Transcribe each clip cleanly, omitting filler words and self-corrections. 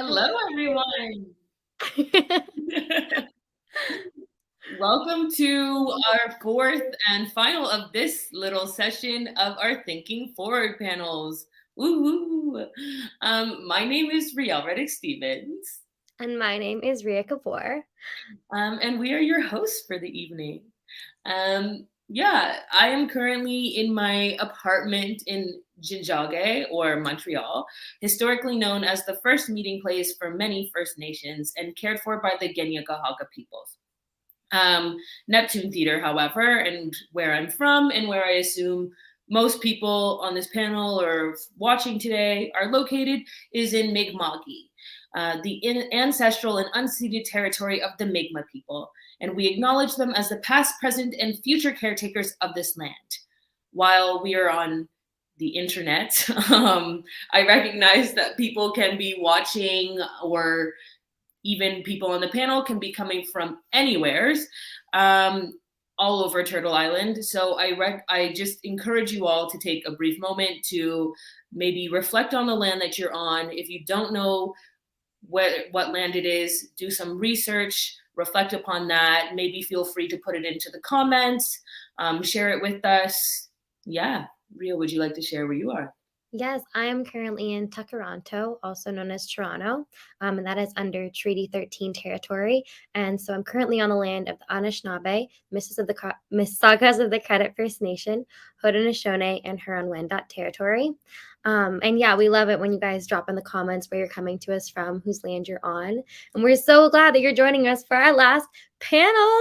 Hello, everyone. Welcome to our fourth and final of this little session of our Thinking Forward panels. Woo-hoo. My name is Riel Reddick Stevens. And my name is Ria Kapoor. And we are your hosts for the evening. I am currently in my apartment in Tiohtià:ke, or Montreal, historically known as the first meeting place for many First Nations and cared for by the Kanien'kehá:ka peoples. Neptune Theater, however, and where I'm from and where I assume most people on this panel or watching today are located, is in Mi'kma'ki, the ancestral and unceded territory of the Mi'kmaq people, and we acknowledge them as the past, present, and future caretakers of this land. While we are on the internet, I recognize that people can be watching, or even people on the panel can be coming from anywheres, all over Turtle Island. So I just encourage you all to take a brief moment to maybe reflect on the land that you're on. If you don't know what land it is, do some research, reflect upon that. Maybe feel free to put it into the comments, share it with us. Yeah, Ria, would you like to share where you are? Yes, I am currently in Tkaronto, also known as Toronto, and that is under Treaty 13 territory. And so I'm currently on the land of the Anishinaabe, Mississaugas of the Credit First Nation, Haudenosaunee, and Huron-Wendat territory. And yeah, we love it when you guys drop in the comments where you're coming to us from, whose land you're on. And we're so glad that you're joining us for our last panel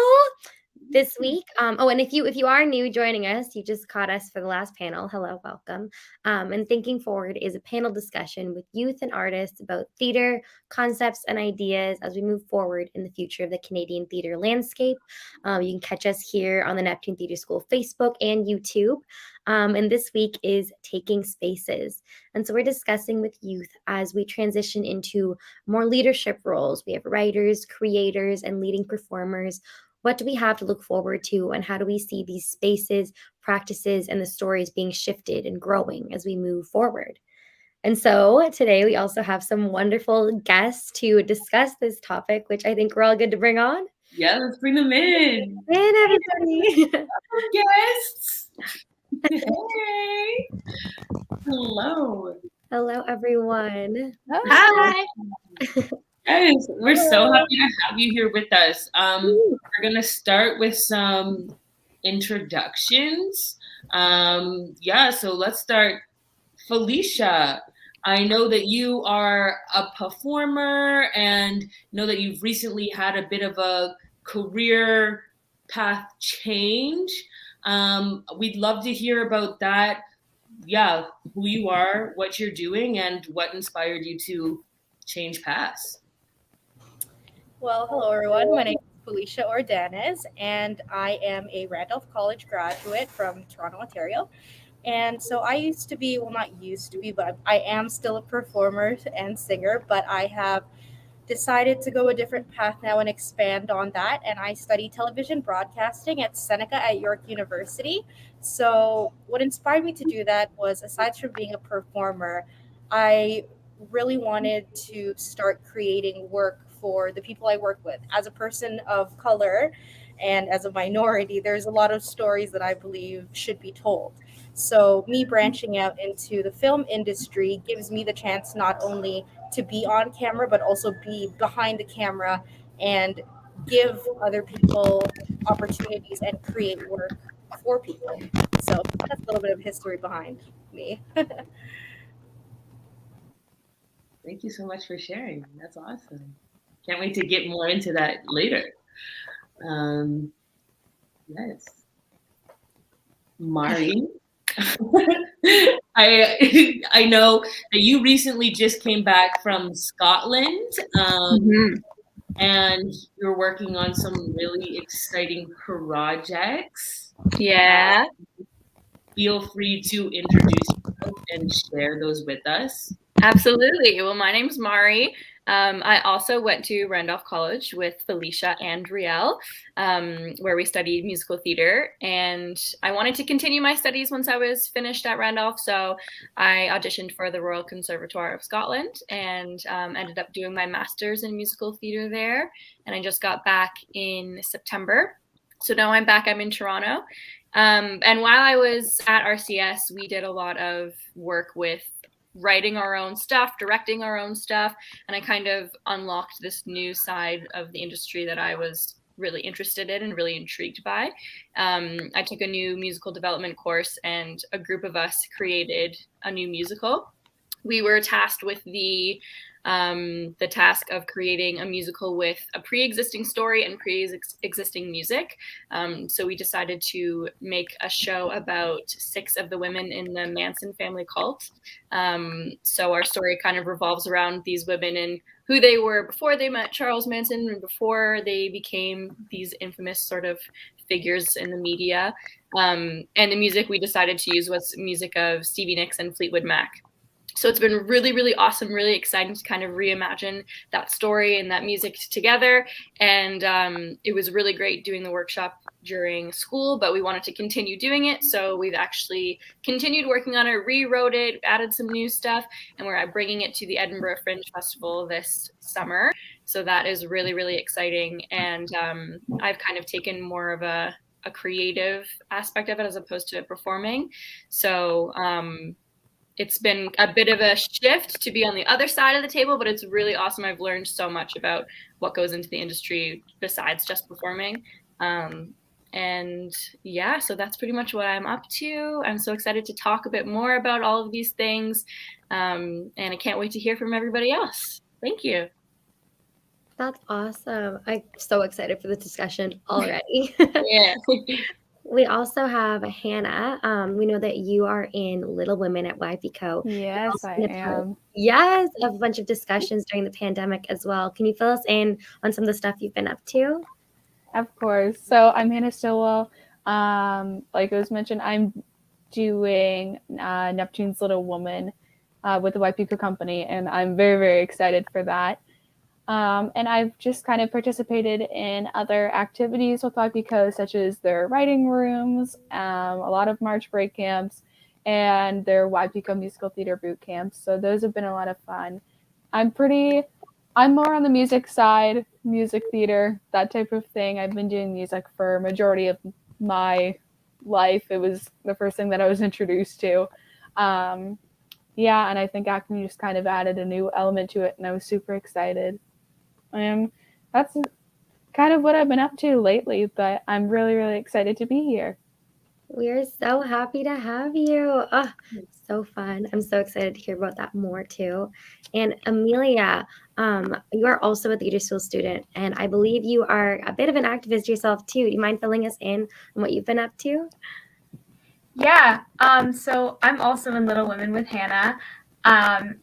this week. And if you are new joining us, you just caught us for the last panel. Hello, welcome. And Thinking Forward is a panel discussion with youth and artists about theater, concepts, and ideas as we move forward in the future of the Canadian theater landscape. You can catch us here on the Neptune Theatre School Facebook and YouTube. And this week is Taking Spaces. And so we're discussing with youth as we transition into more leadership roles. We have writers, creators, and leading performers. What do we have to look forward to, and how do we see these spaces, practices, and the stories being shifted and growing as we move forward? And so today we also have some wonderful guests to discuss this topic, which I think we're all good to bring on. Yeah, let's bring them in. And everybody. Guests. Hey. Hello. Hello, everyone. Hi. Guys, we're so happy to have you here with us. We're going to start with some introductions. So let's start. Felicia, I know that you are a performer and know that you've recently had a bit of a career path change. We'd love to hear about that. Yeah, who you are, what you're doing, and what inspired you to change paths. Well, hello everyone. My name is Felicia Ordanes, and I am a Randolph College graduate from Toronto, Ontario. And so I used to be, well, not used to be, but I am still a performer and singer, but I have decided to go a different path now and expand on that. And I study television broadcasting at Seneca at York University. So what inspired me to do that was, aside from being a performer, I really wanted to start creating work for the people I work with. As a person of color and as a minority, there's a lot of stories that I believe should be told. So me branching out into the film industry gives me the chance not only to be on camera, but also be behind the camera and give other people opportunities and create work for people. So that's a little bit of history behind me. Thank you so much for sharing. That's awesome. Can't wait to get more into that later. Yes. Mari, I know that you recently just came back from Scotland, and you're working on some really exciting projects. Yeah. Feel free to introduce yourself and share those with us. Absolutely. Well, my name's Mari. I also went to Randolph College with Felicia and Riel, where we studied musical theater. And I wanted to continue my studies once I was finished at Randolph. So I auditioned for the Royal Conservatoire of Scotland and ended up doing my master's in musical theater there. And I just got back in September. So now I'm back. I'm in Toronto. And while I was at RCS, we did a lot of work with writing our own stuff, directing our own stuff, and I kind of unlocked this new side of the industry that I was really interested in and really intrigued by. I took a new musical development course, and a group of us created a new musical. We were tasked with the task of creating a musical with a pre-existing story and pre-existing music. So we decided to make a show about 6 of the women in the Manson family cult. So our story kind of revolves around these women and who they were before they met Charles Manson and before they became these infamous sort of figures in the media. And the music we decided to use was music of Stevie Nicks and Fleetwood Mac. So it's been really, really awesome, really exciting to kind of reimagine that story and that music together. And it was really great doing the workshop during school, but we wanted to continue doing it. So we've actually continued working on it, rewrote it, added some new stuff, and we're bringing it to the Edinburgh Fringe Festival this summer. So that is really, really exciting. And I've kind of taken more of a creative aspect of it as opposed to performing. So it's been a bit of a shift to be on the other side of the table, but it's really awesome. I've learned so much about what goes into the industry besides just performing. And yeah, so that's pretty much what I'm up to. I'm so excited to talk a bit more about all of these things. And I can't wait to hear from everybody else. Thank you. That's awesome. I'm so excited for the discussion already. Yeah. We also have Hannah. We know that you are in Little Women at YPCO. Yes, I am. Yes, a bunch of discussions during the pandemic as well. Can you fill us in on some of the stuff you've been up to? Of course. So I'm Hannah Stillwell. Like it was mentioned, I'm doing Neptune's Little Woman with the YPCO company, and I'm very, very excited for that. And I've just kind of participated in other activities with YPCO, such as their writing rooms, a lot of March break camps, and their YPCO musical theater boot camps. So those have been a lot of fun. I'm more on the music side, music theater, that type of thing. I've been doing music for a majority of my life. It was the first thing that I was introduced to. Yeah, and I think acting just kind of added a new element to it, and I was super excited. That's kind of what I've been up to lately, but I'm really, really excited to be here. We're so happy to have you. Oh, so fun. I'm so excited to hear about that more too. And Amelia, you are also a theater school student, and I believe you are a bit of an activist yourself too. You mind filling us in on what you've been up to? Yeah. So I'm also in Little Women with Hannah.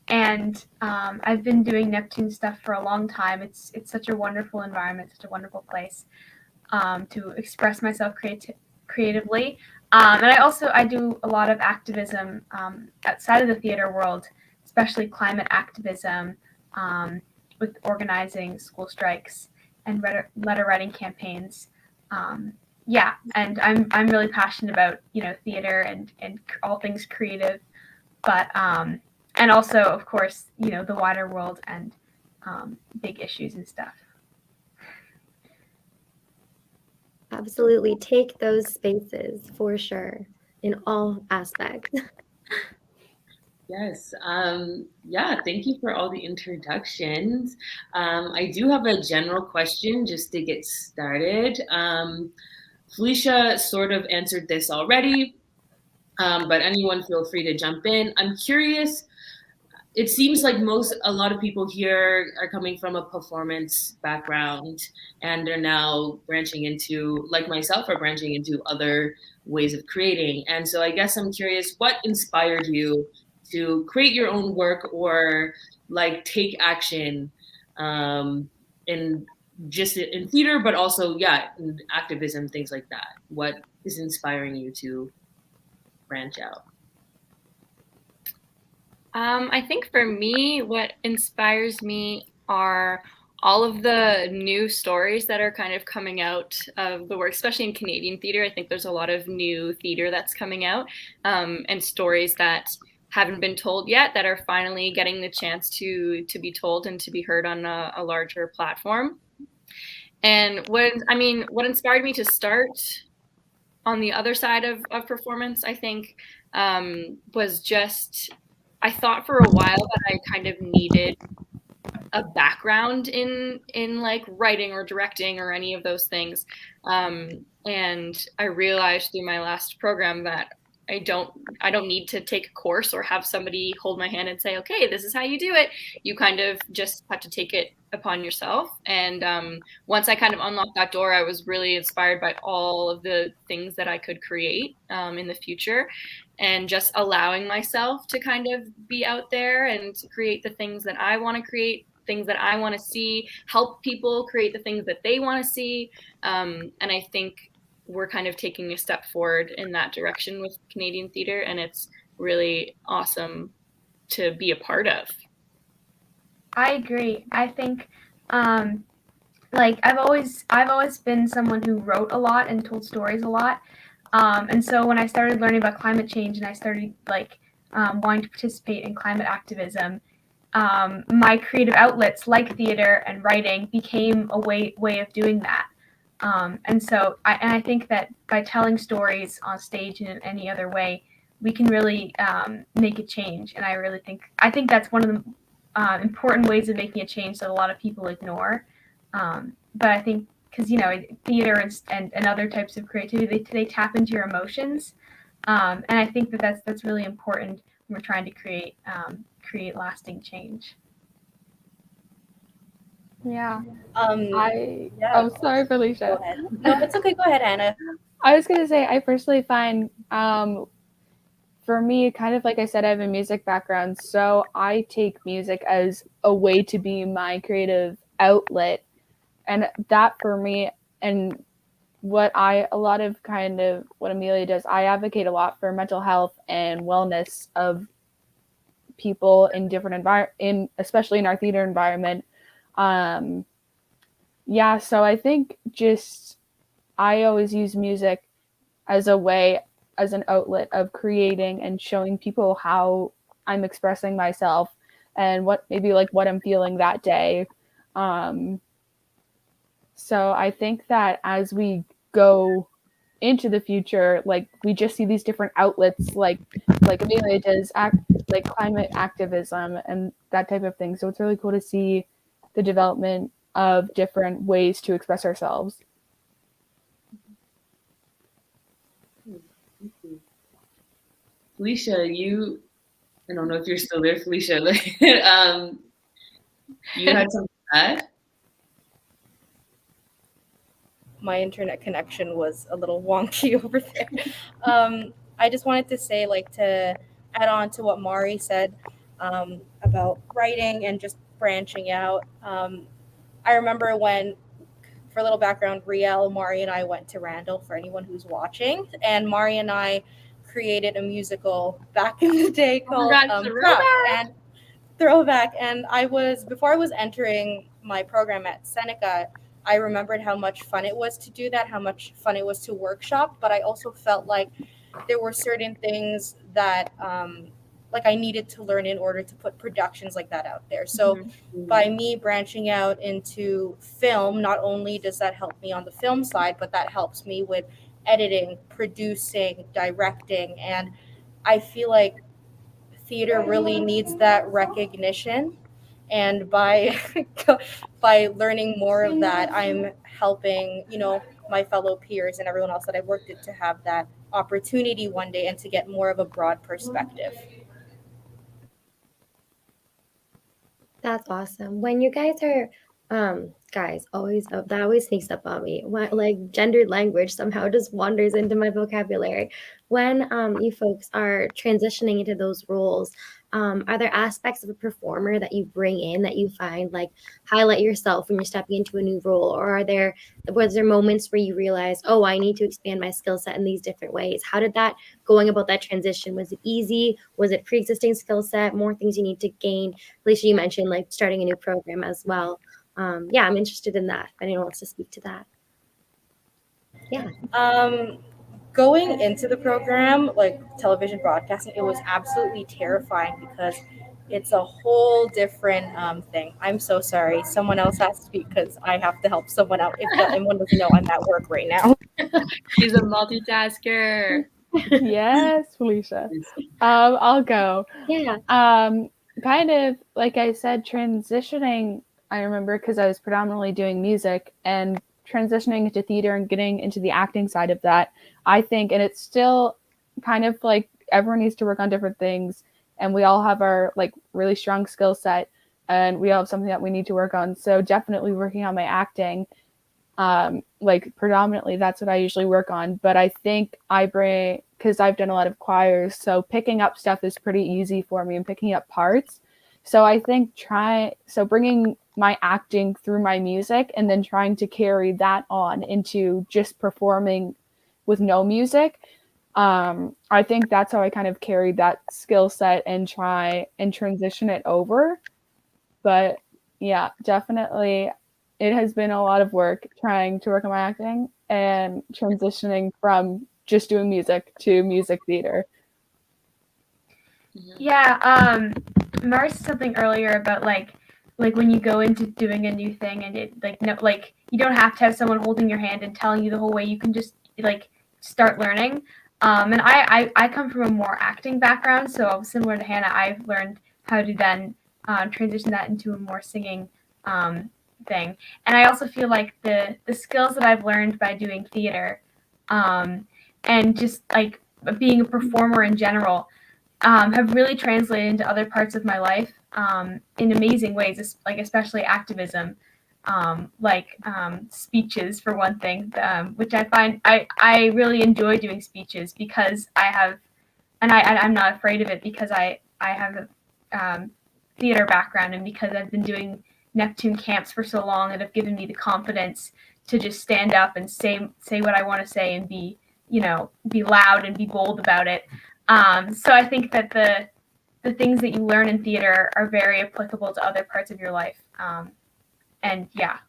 And I've been doing Neptune stuff for a long time. It's such a wonderful environment, such a wonderful place to express myself creatively. And I do a lot of activism outside of the theater world, especially climate activism, with organizing school strikes and letter writing campaigns. Yeah, and I'm really passionate about theater and all things creative, but and also, of course, the wider world and big issues and stuff. Absolutely. Take those spaces for sure in all aspects. Yes. Yeah, thank you for all the introductions. I do have a general question just to get started. Felicia sort of answered this already, but anyone feel free to jump in. I'm curious. It seems like a lot of people here are coming from a performance background and are now branching into, like myself, are branching into other ways of creating. And so I guess I'm curious, what inspired you to create your own work or like take action in theater, but also, in activism, things like that? What is inspiring you to branch out? I think for me, what inspires me are all of the new stories that are kind of coming out of the work, especially in Canadian theater. I think there's a lot of new theater that's coming out, and stories that haven't been told yet that are finally getting the chance to be told and to be heard on a larger platform. And what inspired me to start on the other side of performance, I think, was just, I thought for a while that I kind of needed a background in like writing or directing or any of those things. And I realized through my last program that I don't need to take a course or have somebody hold my hand and say, okay, this is how you do it. You kind of just have to take it upon yourself. And once I kind of unlocked that door, I was really inspired by all of the things that I could create in the future, and just allowing myself to kind of be out there and to create the things that I want to create, things that I want to see, help people create the things that they want to see. And I think we're kind of taking a step forward in that direction with Canadian theater, and it's really awesome to be a part of. I agree. I think, like I've always been someone who wrote a lot and told stories a lot, and so when I started learning about climate change and I started wanting to participate in climate activism, my creative outlets like theater and writing became a way of doing that. And so I think that by telling stories on stage and in any other way, we can really make a change. And I think that's one of the important ways of making a change that a lot of people ignore. But I think because theater and other types of creativity, they tap into your emotions, and I think that's really important when we're trying to create lasting change. Yeah. Yeah. Oh, sorry, Go Felicia. ahead. No, it's okay. Go ahead, Hannah. I was going to say, I personally find, for me, kind of like I said, I have a music background, so I take music as a way to be my creative outlet. And that for me, and what Amelia does, I advocate a lot for mental health and wellness of people in different especially in our theater environment. Yeah, so I think I always use music as an outlet of creating and showing people how I'm expressing myself and what I'm feeling that day. So I think that as we go into the future, we just see these different outlets, like Amelia does, like climate activism and that type of thing. So it's really cool to see the development of different ways to express ourselves. Felicia, I don't know if you're still there, Felicia. You had something to add? My internet connection was a little wonky over there. I just wanted to say, to add on to what Mari said about writing and just branching out. I remember when, for a little background, Riel, Mari, and I went to Randall, for anyone who's watching, and Mari and I created a musical back in the day called Throwback. And before I was entering my program at Seneca, I remembered how much fun it was to do that, how much fun it was to workshop, but I also felt like there were certain things that I needed to learn in order to put productions like that out there. So by me branching out into film, not only does that help me on the film side, but that helps me with editing, producing, directing. And I feel like theater really needs that recognition. And by learning more of that, I'm helping, my fellow peers and everyone else that I've worked with to have that opportunity one day and to get more of a broad perspective. That's awesome. When you guys are Guys, that always sneaks up on me. Like gendered language somehow just wanders into my vocabulary. When you folks are transitioning into those roles, are there aspects of a performer that you bring in that you find like highlight yourself when you're stepping into a new role, or was there moments where you realize, oh, I need to expand my skill set in these different ways? How did that going about that transition? Was it easy? Was it pre-existing skill set? More things you need to gain? Alicia, you mentioned like starting a new program as well. Yeah, I'm interested in that. If anyone wants to speak to that. Yeah. Going into the program, like television broadcasting, it was absolutely terrifying because it's a whole different thing. I'm so sorry. Someone else has to speak because I have to help someone out. If anyone doesn't know, I'm at work right now. She's a multitasker. Yes, Felicia. I'll go. Yeah. Kind of like I said, transitioning, I remember because I was predominantly doing music and transitioning into theater and getting into the acting side of that, I think, and it's still kind of like everyone needs to work on different things and we all have our like really strong skill set and we all have something that we need to work on. So definitely working on my acting. Like predominantly that's what I usually work on, but I think I bring, because I've done a lot of choirs, so picking up stuff is pretty easy for me and picking up parts. So I think bringing my acting through my music and then trying to carry that on into just performing with no music. I think that's how I kind of carried that skill set and try and transition it over. But yeah, definitely it has been a lot of work trying to work on my acting and transitioning from just doing music to music theater. Yeah, Mara said something earlier about like when you go into doing a new thing and it like no like you don't have to have someone holding your hand and telling you the whole way. You can just like start learning. And I come from a more acting background, so similar to Hannah, I've learned how to then transition that into a more singing thing. And I also feel like the skills that I've learned by doing theater and just like being a performer in general have really translated into other parts of my life in amazing ways, like especially activism, speeches for one thing, which I find I really enjoy doing speeches because I have, and I'm not afraid of it because I have a theater background and because I've been doing Neptune camps for so long that have given me the confidence to just stand up and say what I want to say and be loud and be bold about it. So I think that the things that you learn in theater are very applicable to other parts of your life. And yeah.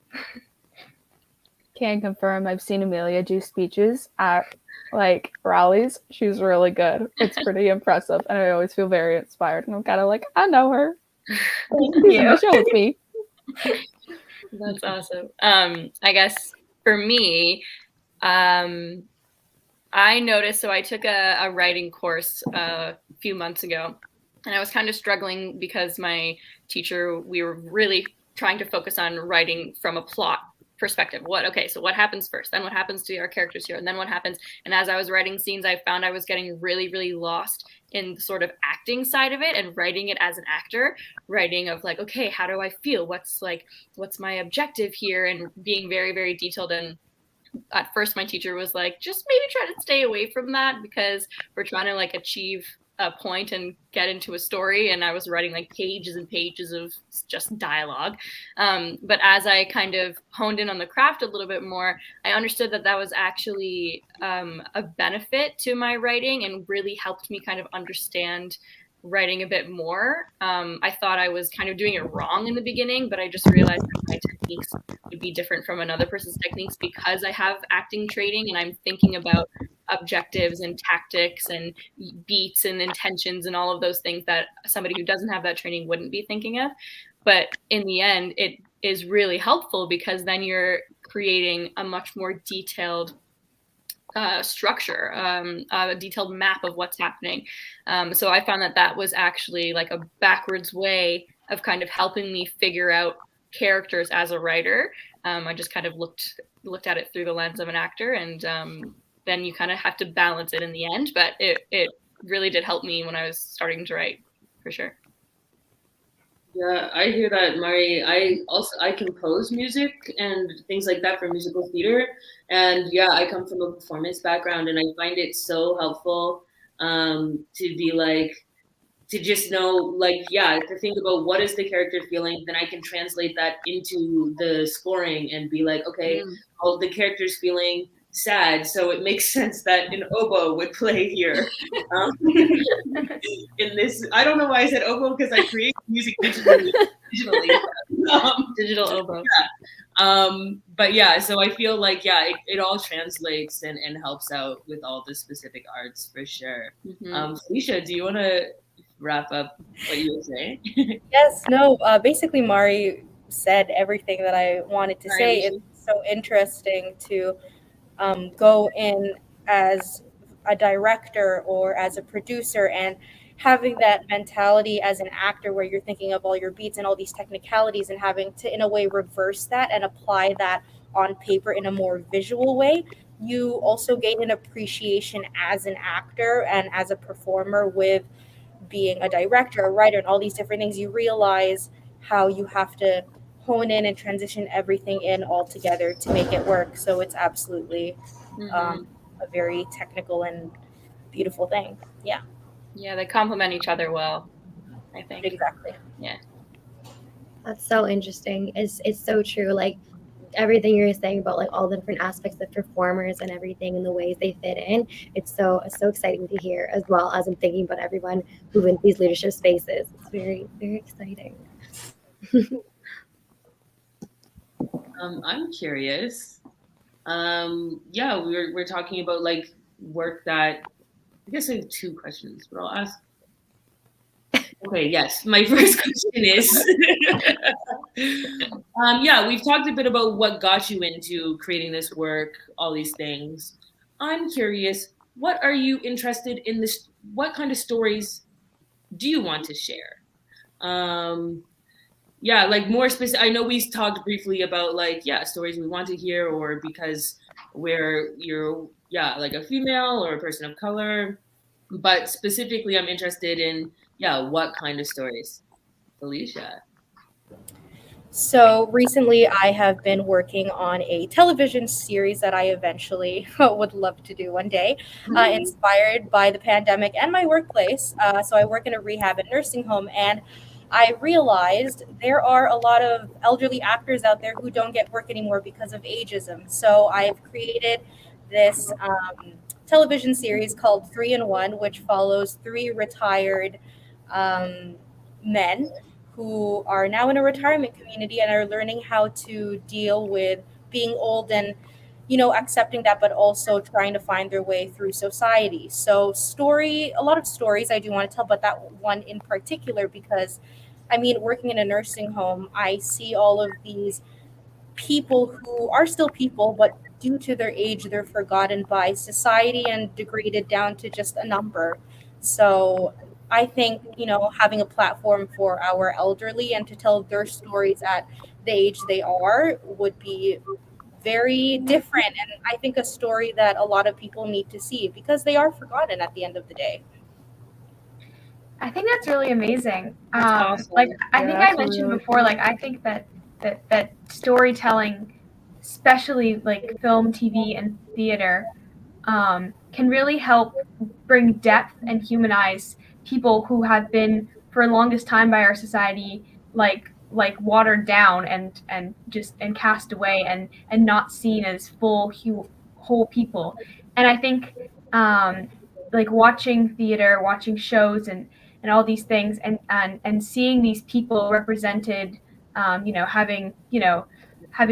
Can confirm I've seen Amelia do speeches at like rallies. She's really good. It's pretty impressive. And I always feel very inspired. And I'm kind of like, I know her. Thank She's you. in the show with me. That's awesome. I guess for me, I noticed, so I took a writing course a few months ago, and I was kind of struggling because my teacher, we were really trying to focus on writing from a plot perspective. So what happens first? Then what happens to our characters here? And then what happens? And as I was writing scenes, I found I was getting really, really lost in the sort of acting side of it and writing it as an actor, writing of like, okay, how do I feel? What's my objective here? And being very, very detailed. And at first my teacher was like, just maybe try to stay away from that because we're trying to like achieve a point and get into a story. And I was writing like pages and pages of just dialogue. But as I kind of honed in on the craft a little bit more, I understood that was actually a benefit to my writing and really helped me kind of understand writing a bit more. I thought I was kind of doing it wrong in the beginning, but I just realized that my techniques would be different from another person's techniques because I have acting training and I'm thinking about objectives and tactics and beats and intentions and all of those things that somebody who doesn't have that training wouldn't be thinking of. But in the end, it is really helpful because then you're creating a much more detailed structure, a detailed map of what's happening. So I found that was actually like a backwards way of kind of helping me figure out characters as a writer. I just kind of looked at it through the lens of an actor, and then you kind of have to balance it in the end. But it really did help me when I was starting to write, for sure. Yeah, I hear that, Mari. I compose music and things like that for musical theater. And yeah, I come from a performance background and I find it so helpful to be like to just know like yeah, to think about what is the character feeling, then I can translate that into the scoring and be like, okay, well the character's feeling sad, so it makes sense that an oboe would play here. Um, in this. I don't know why I said oboe because I create music digitally. Digital oboe. But yeah, so I feel like yeah, it all translates and helps out with all the specific arts for sure. Felicia, do you want to wrap up what you were saying? Yes, no, basically Mari said everything that I wanted to Sorry, say. Alicia. It's so interesting to go in as a director or as a producer and having that mentality as an actor where you're thinking of all your beats and all these technicalities and having to in a way reverse that and apply that on paper in a more visual way. You also gain an appreciation as an actor and as a performer with being a director, a writer, and all these different things. You realize how you have to hone in and transition everything in all together to make it work. So it's absolutely a very technical and beautiful thing. Yeah, Yeah, they complement each other well, I think. exactly. Yeah. That's so interesting. It's so true. Like everything you're saying about like all the different aspects of performers and everything and the ways they fit in. It's so exciting to hear, as well as I'm thinking about everyone who's in these leadership spaces. It's very, very exciting. I'm curious. Yeah, we're talking about like work that I guess I have two questions, but I'll ask. Okay, yes. My first question is yeah, we've talked a bit about what got you into creating this work, all these things. I'm curious, what are you interested in this? What kind of stories do you want to share? Yeah, like more specific. I know we talked briefly about like, yeah, stories we want to hear or because you're, yeah, like a female or a person of color. But specifically, I'm interested in, yeah, what kind of stories? Felicia. So recently, I have been working on a television series that I eventually would love to do one day, inspired by the pandemic and my workplace. So I work in a rehab and nursing home, and I realized there are a lot of elderly actors out there who don't get work anymore because of ageism. So I've created this television series called 3 in 1, which follows three retired men who are now in a retirement community and are learning how to deal with being old and accepting that, but also trying to find their way through society. So a lot of stories I do want to tell, but that one in particular, because I mean, working in a nursing home, I see all of these people who are still people, but due to their age, they're forgotten by society and degraded down to just a number. So I think, having a platform for our elderly and to tell their stories at the age they are would be very different. And I think a story that a lot of people need to see because they are forgotten at the end of the day. I think that's really amazing. Awesome. Like I think I that's mentioned really before, like I think that storytelling, especially like film, TV, and theater, can really help bring depth and humanize people who have been for the longest time by our society like watered down and just and cast away and not seen as whole people. And I think like watching theater, watching shows and all these things and seeing these people represented, having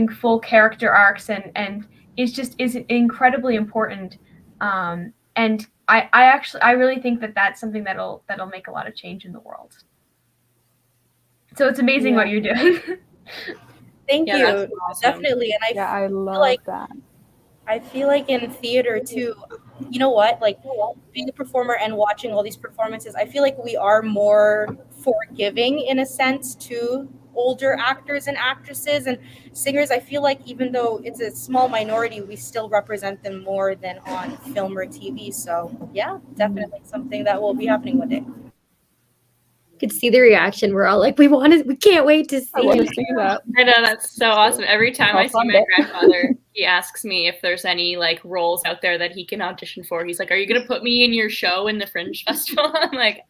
full character arcs and is incredibly important. And I really think that that's something that'll make a lot of change in the world. So it's amazing what you're doing. Thank Yeah, you. that's awesome. Definitely. And I love like that. I feel like in theater too, you know what? Like being a performer and watching all these performances, I feel like we are more forgiving in a sense to older actors and actresses and singers. I feel like even though it's a small minority, we still represent them more than on film or TV. So yeah, definitely something that will be happening one day. could see the reaction. We're all like, we can't wait to see I want to it. see that. I know, that's so awesome. Every time I I'll see fund my it. grandfather, he asks me if there's any like roles out there that he can audition for. He's like, "Are you gonna put me in your show in the Fringe Festival?" I'm like,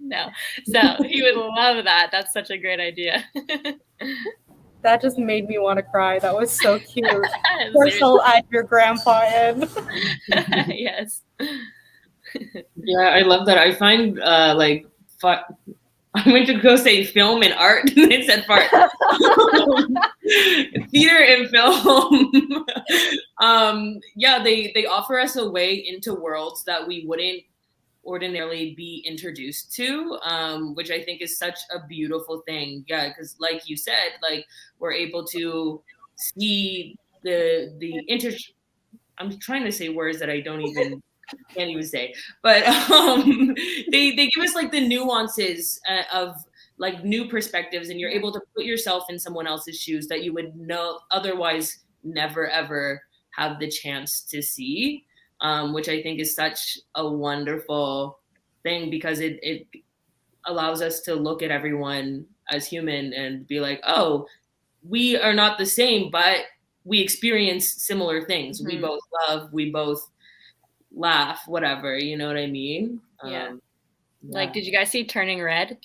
no. So he would love that. That's such a great idea. That just made me want to cry. That was so cute. Of Seriously. course, I'll add your grandpa in. Yes. Yeah, I love that. I find I went to go say film and art. It said fart. Theater and film. Yeah, they offer us a way into worlds that we wouldn't ordinarily be introduced to, which I think is such a beautiful thing. Yeah, because like you said, like we're able to see I'm trying to say words that I can't even say, but they give us like the nuances of like new perspectives, and you're able to put yourself in someone else's shoes that you would otherwise never ever have the chance to see, which I think is such a wonderful thing, because it allows us to look at everyone as human and be like, oh, we are not the same, but we experience similar things. Mm-hmm. We both love, we both laugh, whatever, you know what I mean? Yeah. Yeah. Like, did you guys see Turning Red?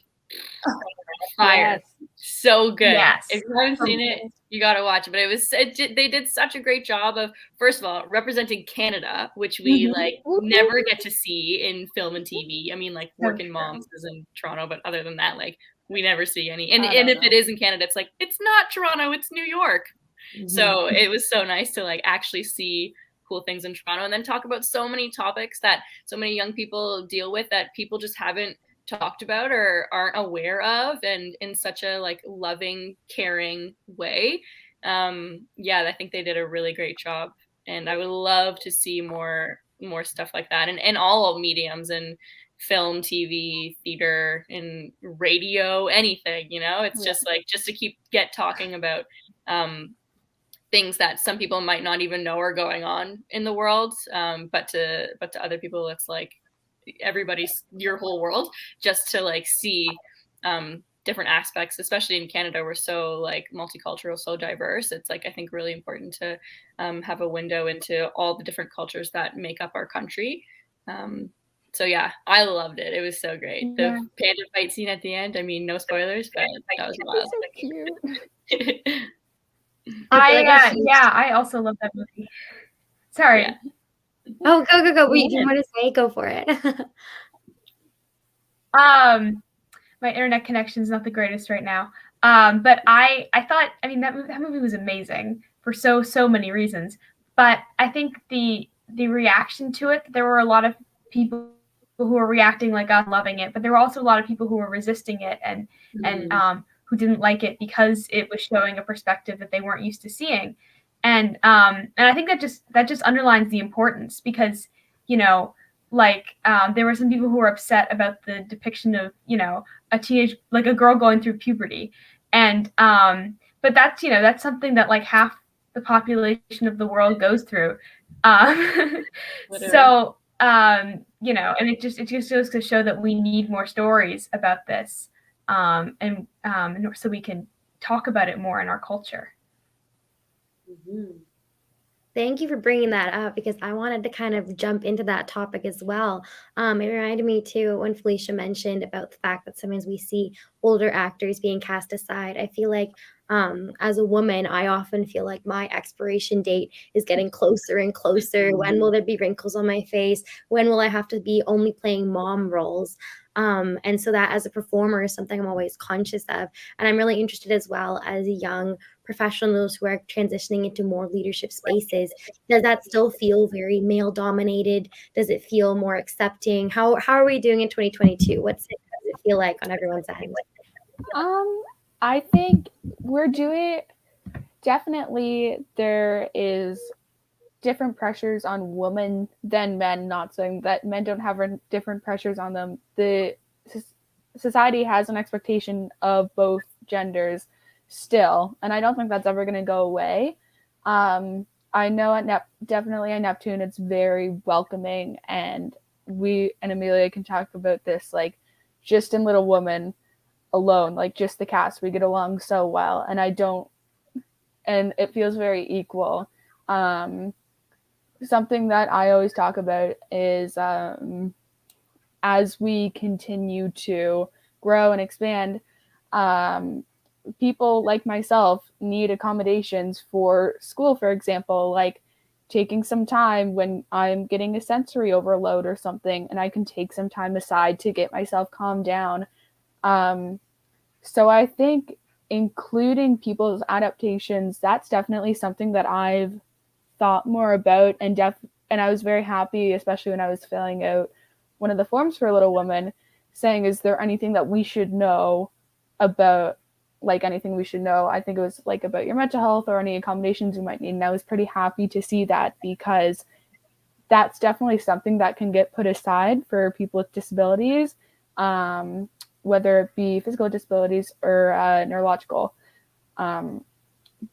Fire. Yes. So good. Yes. If you haven't seen it, you got to watch it. But they did such a great job of, first of all, representing Canada, which we like never get to see in film and TV. I mean, like Working Moms is in Toronto, but other than that, like we never see any. And if it is in Canada, it's like, it's not Toronto, it's New York. Mm-hmm. So it was so nice to like actually see cool things in Toronto, and then talk about so many topics that so many young people deal with that people just haven't talked about or aren't aware of, and in such a like loving, caring way. Yeah, I think they did a really great job, and I would love to see more stuff like that, and all mediums, and film, TV, theater, and radio, anything, you know. It's just like, just to get talking about things that some people might not even know are going on in the world, but to other people, it's like everybody's your whole world, just to like see different aspects. Especially in Canada, we're so like multicultural, so diverse. It's like, I think, really important to have a window into all the different cultures that make up our country. So yeah, I loved it. It was so great. Yeah. The panda fight scene at the end, I mean, no spoilers, but that was wild. So cute. I also love that movie. Sorry. Yeah. Oh, go. What you want to say? Go for it. My internet connection is not the greatest right now. But I thought, I mean, that movie was amazing for so many reasons. But I think the reaction to it, there were a lot of people who were reacting like us, loving it, but there were also a lot of people who were resisting it and who didn't like it because it was showing a perspective that they weren't used to seeing. And I think that just underlines the importance, because, you know, like there were some people who were upset about the depiction of, you know, a girl going through puberty. And but that's, you know, that's something that like half the population of the world goes through. So you know, and it just goes to show that we need more stories about this, and so we can talk about it more in our culture. Mm-hmm. Thank you for bringing that up, because I wanted to kind of jump into that topic as well. It reminded me too when Felicia mentioned about the fact that sometimes we see older actors being cast aside. I feel like as a woman, I often feel like my expiration date is getting closer and closer. When will there be wrinkles on my face? When will I have to be only playing mom roles? And so that as a performer is something I'm always conscious of. And I'm really interested as well as young professionals who are transitioning into more leadership spaces. Does that still feel very male dominated? Does it feel more accepting? How are we doing in 2022? Does it feel like on everyone's end? I think we're doing, definitely there is different pressures on women than men, not saying that men don't have different pressures on them. The society has an expectation of both genders still, and I don't think that's ever going to go away. I know definitely at Neptune it's very welcoming, and we and Amelia can talk about this, like just in Little Women alone, like just the cast, we get along so well, and it feels very equal. Something that I always talk about is as we continue to grow and expand, people like myself need accommodations for school, for example, like taking some time when I'm getting a sensory overload or something, and I can take some time aside to get myself calmed down. So I think including people's adaptations, that's definitely something that I've thought more about, and I was very happy, especially when I was filling out one of the forms for Little Woman, saying, is there anything that we should know about, like anything we should know? I think it was like about your mental health or any accommodations you might need. And I was pretty happy to see that, because that's definitely something that can get put aside for people with disabilities, whether it be physical disabilities or neurological.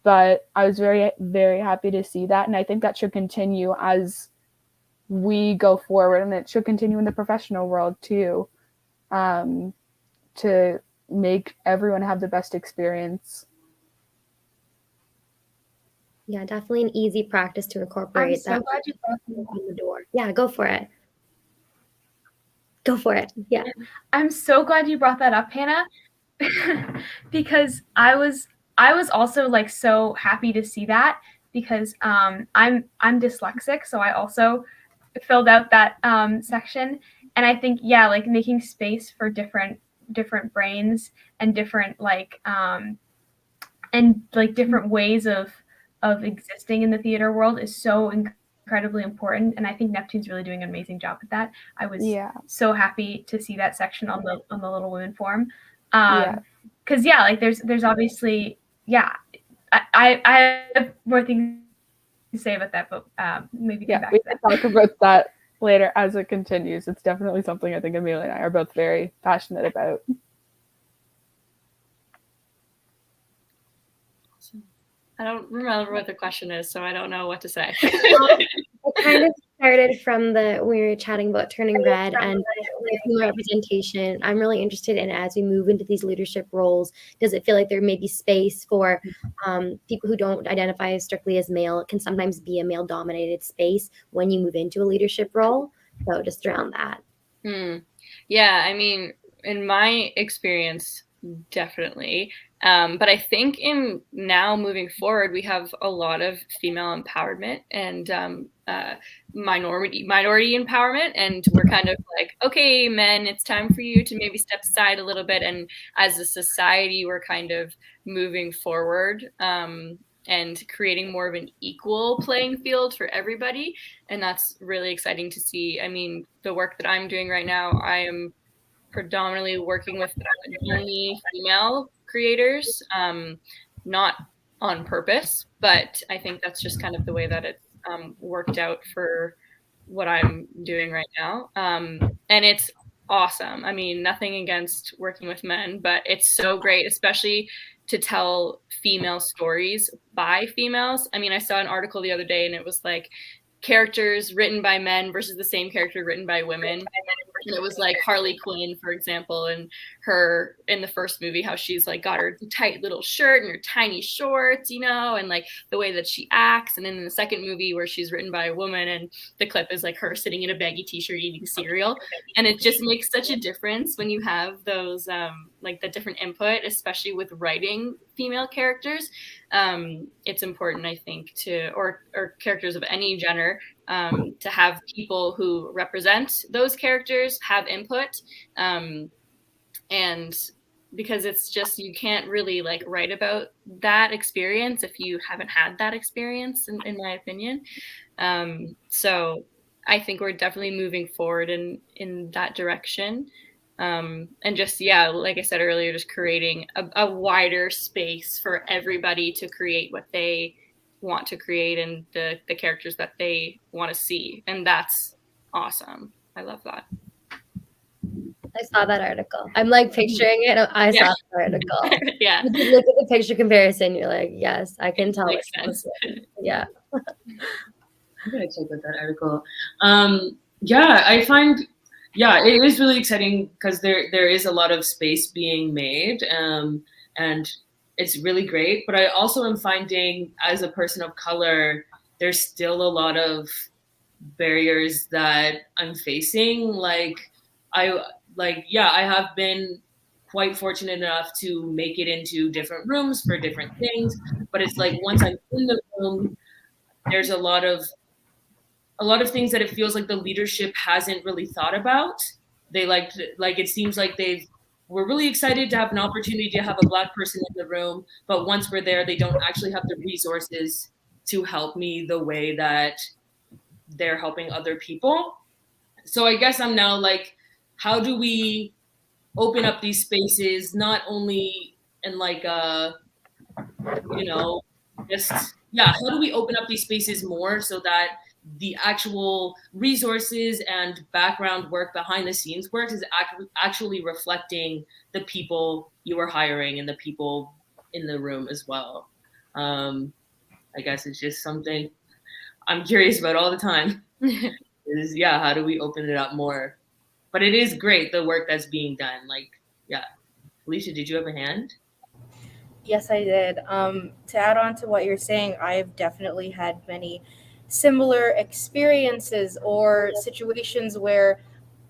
But I was very, very happy to see that. And I think that should continue as we go forward, and it should continue in the professional world too, to make everyone have the best experience. Yeah, definitely an easy practice to I'm incorporate so that glad you brought that up. in the door. Yeah, go for it. Go for it. Yeah. I'm so glad you brought that up, Hannah, because I was also like so happy to see that, because I'm dyslexic, so I also filled out that section, and I think like making space for different brains and different different ways of existing in the theater world is so incredibly important, and I think Neptune's really doing an amazing job with that. I was so happy to see that section on the Little Women form, because like there's obviously I have more things to say about that, but maybe come back we to that. can talk about that later as it continues. It's definitely something I think Amelia and I are both very passionate about. I don't remember what the question is, so I don't know what to say. It kind of started from we were chatting about turning red and female representation. I'm really interested in, as we move into these leadership roles, does it feel like there may be space for people who don't identify strictly as male? It can sometimes be a male-dominated space when you move into a leadership role. So just around that. Yeah, I mean, in my experience, definitely. But I think in now moving forward, we have a lot of female empowerment and minority empowerment, and we're kind of like, okay, men, it's time for you to maybe step aside a little bit. And as a society, we're kind of moving forward and creating more of an equal playing field for everybody. And that's really exciting to see. I mean, the work that I'm doing right now, I am predominantly working with only female creators, not on purpose, but I think that's just kind of the way that it's worked out for what I'm doing right now. And it's awesome. I mean, nothing against working with men, but it's so great, especially to tell female stories by females. I mean, I saw an article the other day and it was like characters written by men versus the same character written by women. And it was like Harley Quinn, for example, and her in the first movie, how she's like got her tight little shirt and her tiny shorts, you know, and like the way that she acts. And then in the second movie where she's written by a woman and the clip is like her sitting in a baggy t-shirt eating cereal. And it just makes such a difference when you have those like the different input, especially with writing female characters. It's important, I think, or characters of any gender, to have people who represent those characters have input, and because it's just, you can't really like write about that experience if you haven't had that experience, in my opinion. So I think we're definitely moving forward in that direction. And just, like I said earlier, just creating a wider space for everybody to create what they want to create and the characters that they want to see. And that's awesome. I love that. I saw that article. I'm like picturing it. I saw the article. Yeah. You just look at the picture comparison. You're like, yes, I can tell. Makes sense. Yeah. I'm gonna check out that article. I find yeah, it is really exciting because there is a lot of space being made, and it's really great. But I also am finding, as a person of color, there's still a lot of barriers that I'm facing. I yeah, I have been quite fortunate enough to make it into different rooms for different things, but it's like once I'm in the room, there's a lot of things that it feels like the leadership hasn't really thought about. They like it seems like we're really excited to have an opportunity to have a Black person in the room, but once we're there, they don't actually have the resources to help me the way that they're helping other people. So I guess I'm now like, how do we open up these spaces, not only in like you know, just yeah, how do we open up these spaces more so that the actual resources and background work behind the scenes work is actually reflecting the people you are hiring and the people in the room as well. I guess it's just something I'm curious about all the time. Is yeah, how do we open it up more? But it is great the work that's being done. Like, yeah. Felicia, did you have a hand? Yes, I did. To add on to what you're saying, I've definitely had many similar experiences or situations where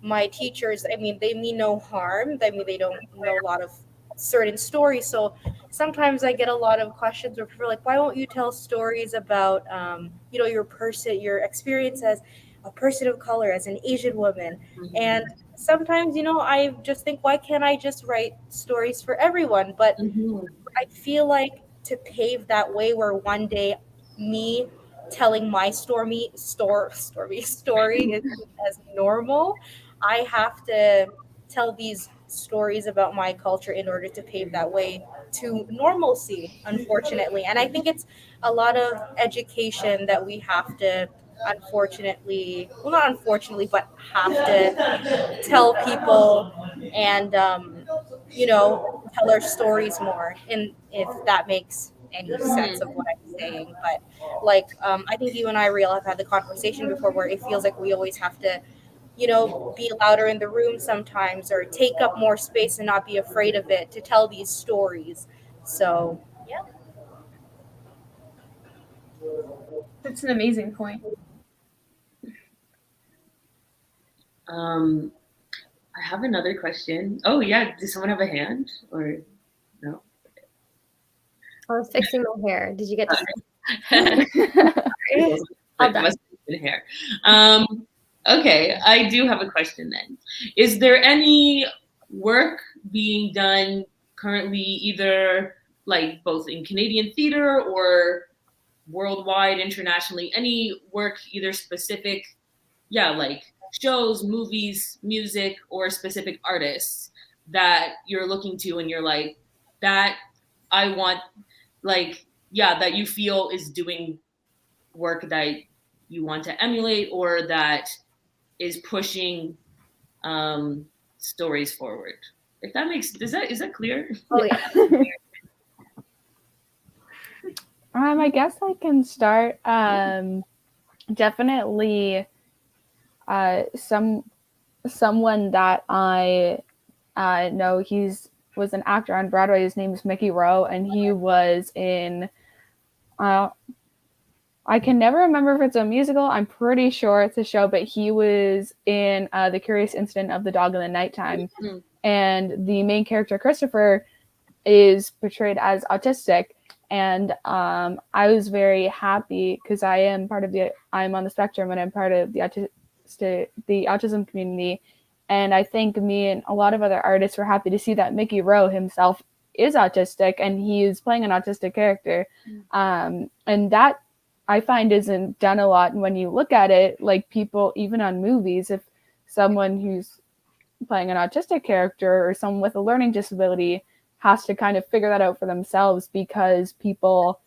my teachers, I mean, they mean no harm. I mean, they don't know a lot of certain stories. So sometimes I get a lot of questions where people are like, why won't you tell stories about, your experience as a person of color, as an Asian woman? And sometimes, I just think, why can't I just write stories for everyone? But Mhm. I feel like to pave that way where one day me telling my story is as normal, I have to tell these stories about my culture in order to pave that way to normalcy, unfortunately. And I think it's a lot of education that we have to unfortunately, well, not unfortunately, but have to tell people and tell our stories more, and if that makes any sense of what I'm saying. But like, I think you and I, Real, have had the conversation before where it feels like we always have to be louder in the room sometimes, or take up more space and not be afraid of it to tell these stories. So yeah. That's an amazing point. Um, I have another question. Oh yeah, does someone have a hand or no? I was fixing my hair. Did you get to see? It All done. must have been hair. Okay, I do have a question then. Is there any work being done currently, either like both in Canadian theater or worldwide, internationally, any work either specific, yeah, like shows, movies, music, or specific artists that you're looking to and you're like, that I want, like, yeah, that you feel is doing work that you want to emulate or that is pushing stories forward. If that makes, is that clear? Oh yeah. I guess I can start. Definitely, someone that I know. Was an actor on Broadway. His name is Mickey Rowe, and he was in. I can never remember if it's a musical. I'm pretty sure it's a show, but he was in The Curious Incident of the Dog in the Nighttime, and the main character Christopher is portrayed as autistic. And I was very happy because I'm on the spectrum, and I'm part of the autism community. And I think me and a lot of other artists were happy to see that Mickey Rowe himself is autistic, and he is playing an autistic character. And that I find isn't done a lot. And when you look at it, like people, even on movies, if someone who's playing an autistic character or someone with a learning disability has to kind of figure that out for themselves, because people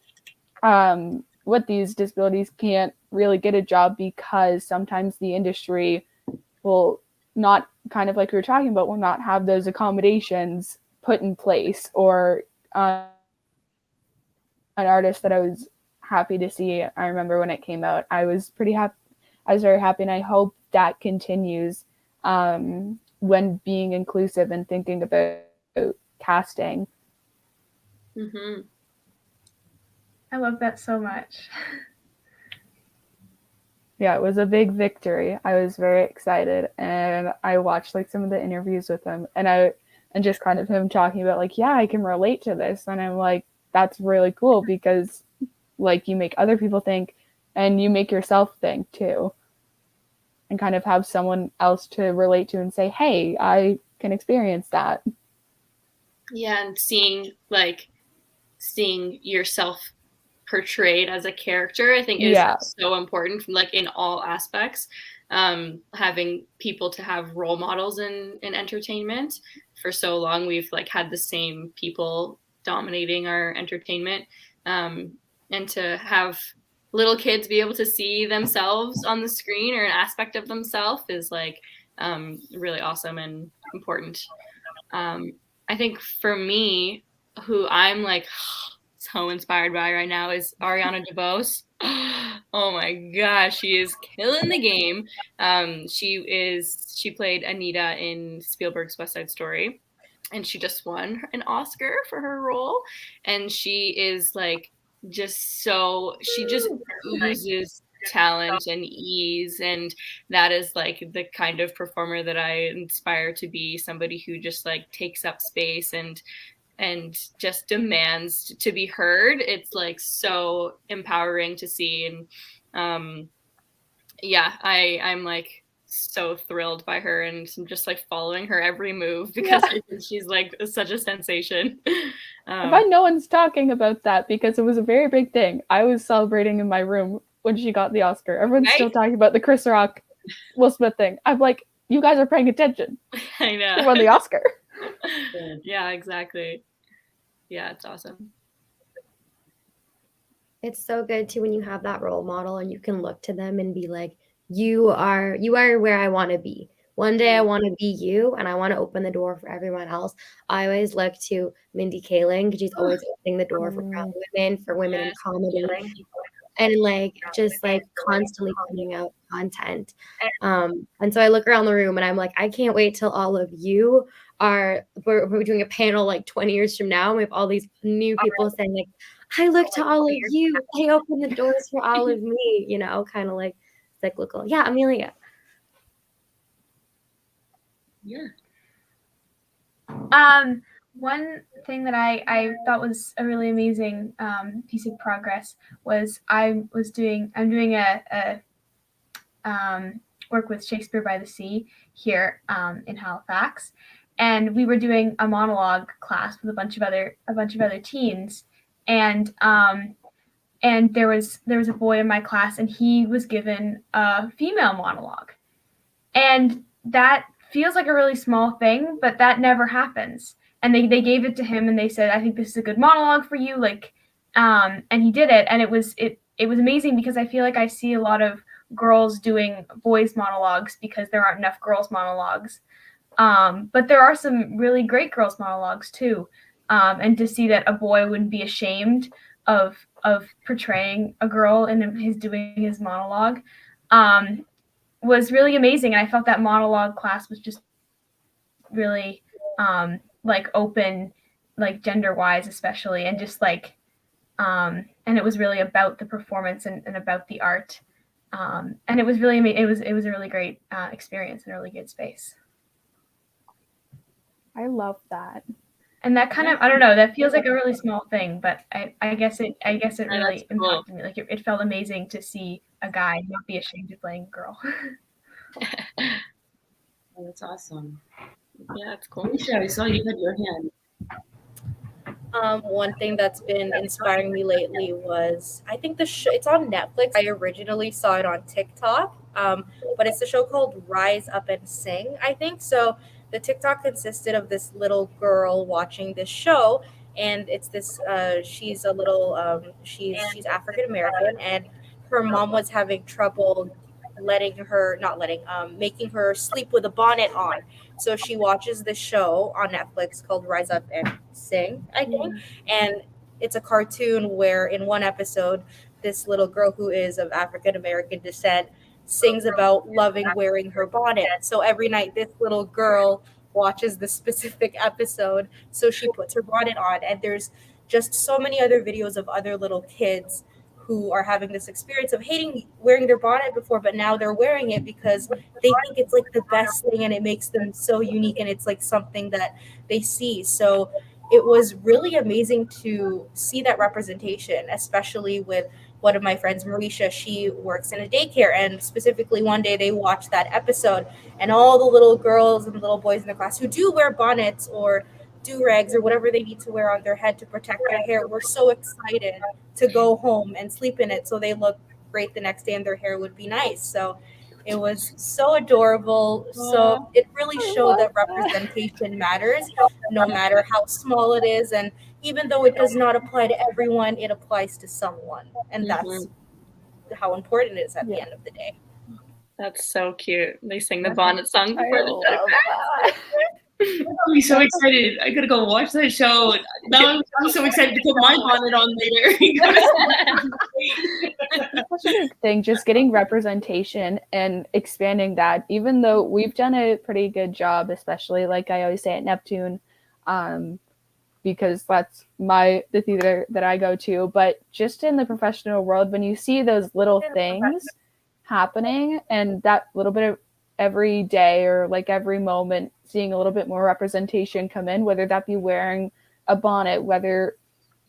with these disabilities can't really get a job because sometimes the industry will not, kind of like we were talking about, will not have those accommodations put in place. Or an artist that I was happy to see, I remember when it came out, I was very happy, and I hope that continues when being inclusive and thinking about casting. Mm-hmm. I love that so much. Yeah, it was a big victory. I was very excited, and I watched like some of the interviews with him, and just kind of him talking about like, yeah, I can relate to this, and I'm like, that's really cool because like you make other people think, and you make yourself think too, and kind of have someone else to relate to and say, hey, I can experience that. Yeah, and seeing yourself portrayed as a character, I think is so important, like in all aspects. Having people to have role models in entertainment. For so long, we've like had the same people dominating our entertainment, and to have little kids be able to see themselves on the screen or an aspect of themselves is like really awesome and important. I think for me, who I'm like so inspired by right now is Ariana DeBose. Oh my gosh, she is killing the game. She played Anita in Spielberg's West Side Story, and she just won an Oscar for her role. And she is like she just oozes talent and ease, and that is like the kind of performer that I inspire to be, somebody who just like takes up space and just demands to be heard. It's like so empowering to see. And yeah, I'm like so thrilled by her, and I'm just like following her every move because I think she's like such a sensation. I find no one's talking about that because it was a very big thing. I was celebrating in my room when she got the Oscar. Everyone's still talking about the Chris Rock Will Smith thing. I'm like, you guys are paying attention. I know. She won the Oscar. Yeah, exactly. Yeah, it's awesome. It's so good too when you have that role model and you can look to them and be like, you are where I want to be. One day I want to be you, and I want to open the door for everyone else. I always look to Mindy Kaling because she's always opening the door for brown women, for women in comedy, and like just like constantly putting out content. And so I look around the room and I'm like, I can't wait till all of you we're doing a panel like 20 years from now, and we have all these new people saying like, I look to all of you. They open the doors for all of me, you know, kind of like cyclical. Yeah, Amelia. Yeah. One thing that I thought was a really amazing piece of progress was I'm doing a work with Shakespeare by the Sea here in Halifax, and we were doing a monologue class with a bunch of other teens, and there was a boy in my class, and he was given a female monologue, and that feels like a really small thing, but that never happens. And they gave it to him, and they said, I think this is a good monologue for you, like, and he did it, and it was amazing because I feel like I see a lot of girls doing boys monologues because there aren't enough girls monologues, but there are some really great girls monologues too, and to see that a boy wouldn't be ashamed of portraying a girl in doing his monologue was really amazing. And I felt that monologue class was just really like open, like gender wise especially, and just like and it was really about the performance and about the art, and it was really it was a really great experience and a really good space. I love that. And that kind of, I don't know, that feels like a really small thing, but I guess it really impacted me. Like it felt amazing to see a guy not be ashamed of playing a girl. Oh, that's awesome. Yeah, it's cool. Felicia, I saw you had your hand. One thing that's been inspiring me lately was, I think it's on Netflix. I originally saw it on TikTok, but it's a show called Rise Up and Sing, I think. So the TikTok consisted of this little girl watching this show, and it's this she's a little she's African American, and her mom was having trouble making her sleep with a bonnet on. So she watches this show on Netflix called Rise Up and Sing, I think. And it's a cartoon where in one episode, this little girl who is of African American descent sings about loving wearing her bonnet. So every night, this little girl watches the specific episode, so she puts her bonnet on. And there's just so many other videos of other little kids who are having this experience of hating wearing their bonnet before, but now they're wearing it because they think it's like the best thing and it makes them so unique and it's like something that they see. So it was really amazing to see that representation, especially with one of my friends, Marisha. She works in a daycare, and specifically one day they watched that episode, and all the little girls and little boys in the class who do wear bonnets or do-rags or whatever they need to wear on their head to protect their hair were so excited to go home and sleep in it so they look great the next day and their hair would be nice. So it was so adorable. So it really showed that representation matters no matter how small it is. And even though it does not apply to everyone, it applies to someone. And that's how important it is at the end of the day. That's so cute. They sing the bonnet song before the love I'm so excited. I gotta go watch that show. Now I'm so excited to put my bonnet on later. Such a big thing, just getting representation and expanding that, even though we've done a pretty good job, especially like I always say at Neptune, because that's the theater that I go to. But just in the professional world, when you see those little things happening and that little bit of every day or like every moment, seeing a little bit more representation come in, whether that be wearing a bonnet, whether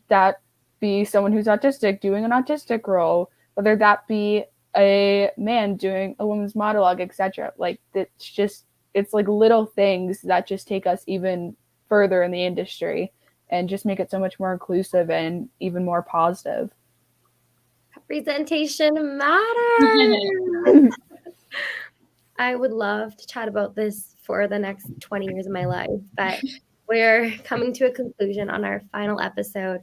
that be someone who's autistic doing an autistic role, whether that be a man doing a woman's monologue, etc. Like it's like little things that just take us even further in the industry and just make it so much more inclusive and even more positive. Representation matters. I would love to chat about this for the next 20 years of my life, but we're coming to a conclusion on our final episode.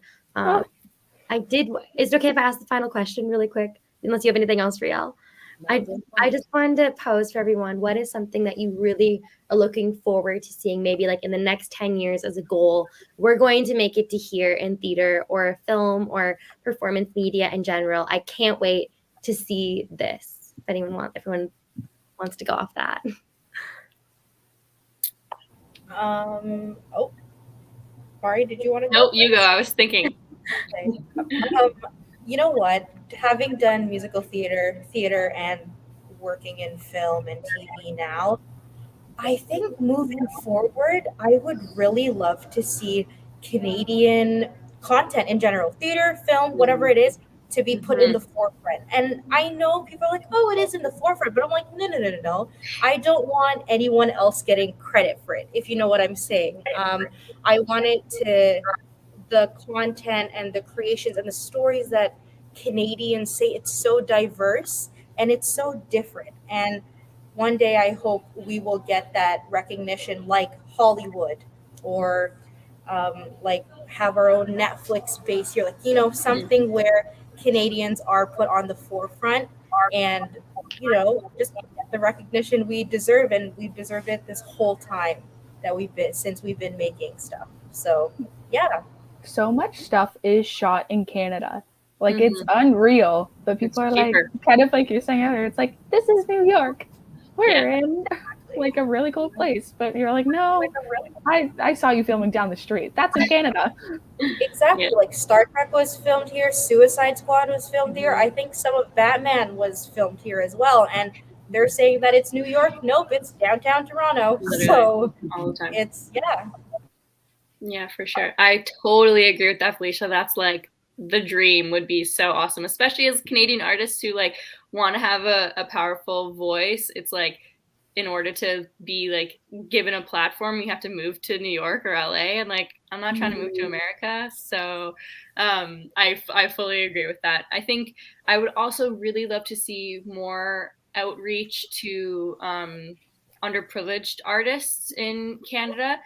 Is it okay if I ask the final question really quick? Unless you have anything else, Riel? I just wanted to pose for everyone, what is something that you really are looking forward to seeing maybe like in the next 10 years as a goal? We're going to make it to here in theater or film or performance media in general. I can't wait to see this. If everyone wants to go off that. Mari, did you want to go? Nope, you go. I was thinking. Okay. You know what? Having done musical theater and working in film and TV now, I think moving forward, I would really love to see Canadian content in general, theater, film, whatever it is, to be put in the forefront. And I know people are like, oh, it is in the forefront, but I'm like, no. I don't want anyone else getting credit for it, if you know what I'm saying. I want the content and the creations and the stories that Canadians say, it's so diverse and it's so different. And one day I hope we will get that recognition like Hollywood, or like have our own Netflix base here, like, something where Canadians are put on the forefront and, just the recognition we deserve. And we've deserved it this whole time since we've been making stuff. So, yeah. So much stuff is shot in Canada. Like, it's unreal. But people are like, kind of like you're saying earlier, it's like, this is New York. We're in like a really cool place. But you're like, no, I saw you filming down the street. That's in Canada. Exactly. Yeah. Like Star Trek was filmed here. Suicide Squad was filmed here. I think some of Batman was filmed here as well. And they're saying that it's New York. Nope, it's downtown Toronto. Literally, so all the time. It's, Yeah, for sure. I totally agree with that, Felicia. That's like the dream would be so awesome, especially as Canadian artists who like want to have a powerful voice. It's like, in order to be like given a platform, you have to move to New York or LA. And like, I'm not trying to move to America. So I fully agree with that. I think I would also really love to see more outreach to underprivileged artists in Canada,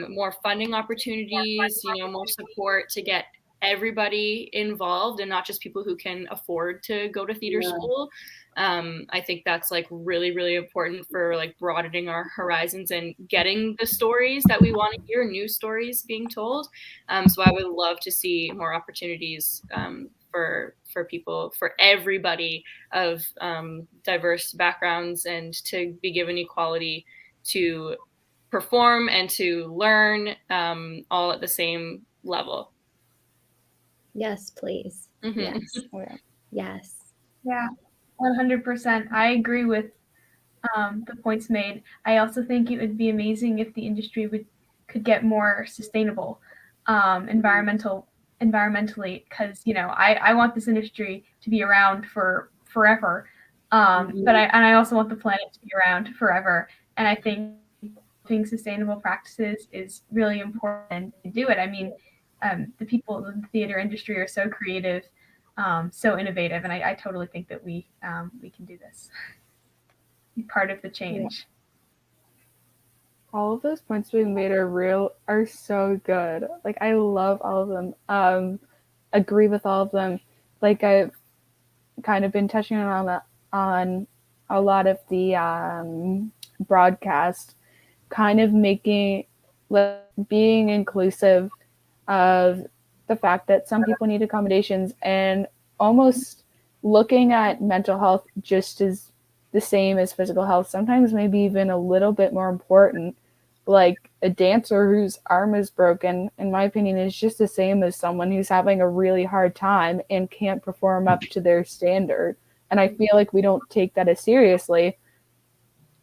more funding opportunities, more support to get everybody involved and not just people who can afford to go to theater school. I think that's like really, really important for like broadening our horizons and getting the stories that we want to hear, new stories being told. So I would love to see more opportunities for people, for everybody of diverse backgrounds, and to be given equality to perform and to learn all at the same level. Yes, please. Mhm. Yes. Oh, yeah. Yes. Yeah, 100%. I agree with the points made. I also think it would be amazing if the industry could get more sustainable, environmentally, because I want this industry to be around for forever, but I also want the planet to be around forever, and I think doing sustainable practices is really important to do it. I mean, the people in the theater industry are so creative, so innovative, and I totally think that we can do this. Be part of the change. All of those points we made are so good. Like, I love all of them. Agree with all of them. Like, I've kind of been touching on a lot of the broadcast, kind of being inclusive of the fact that some people need accommodations, and almost looking at mental health just as the same as physical health, sometimes maybe even a little bit more important. Like, a dancer whose arm is broken, in my opinion, is just the same as someone who's having a really hard time and can't perform up to their standard. And I feel like we don't take that as seriously.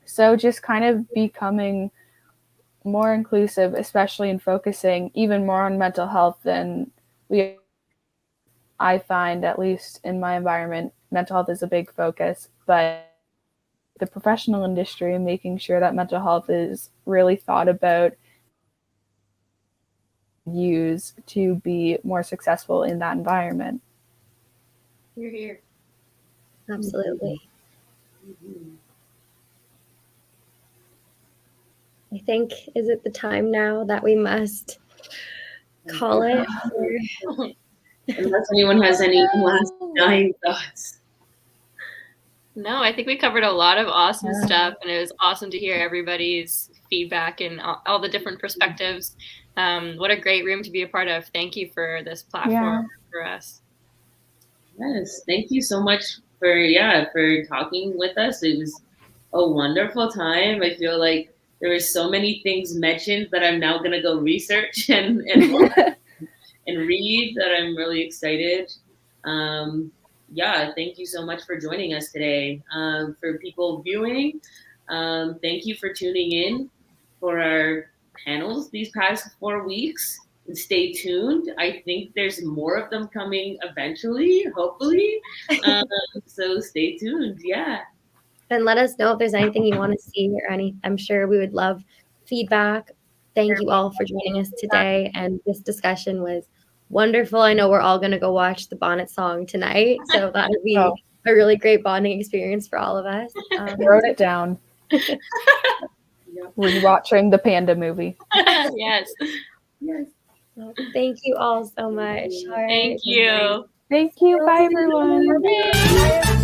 So just kind of becoming more inclusive, especially in focusing even more on mental health than I find, at least in my environment, mental health is a big focus, but the professional industry, making sure that mental health is really thought about, used to be more successful in that environment. You're here. Absolutely. I think, is it the time now that we must call it? Unless anyone has any last dying thoughts. No, I think we covered a lot of awesome stuff, and it was awesome to hear everybody's feedback and all the different perspectives. What a great room to be a part of. Thank you for this platform for us. Yes, thank you so much for talking with us. It was a wonderful time. I feel like there were so many things mentioned that I'm now gonna go research and read, that I'm really excited. Thank you so much for joining us today. For people viewing, thank you for tuning in for our panels these past 4 weeks. And stay tuned. I think there's more of them coming eventually, hopefully. So stay tuned. Yeah. And let us know if there's anything you want to see or any. I'm sure we would love feedback. Thank you all for joining us today. And this discussion was wonderful. I know we're all going to go watch the Bonnet song tonight. So that would be a really great bonding experience for all of us. Wrote it down. Rewatching the Panda movie. Yes. Yes. Well, thank you all so much. All right. Thank you. Thank you. Bye, everyone. Bye.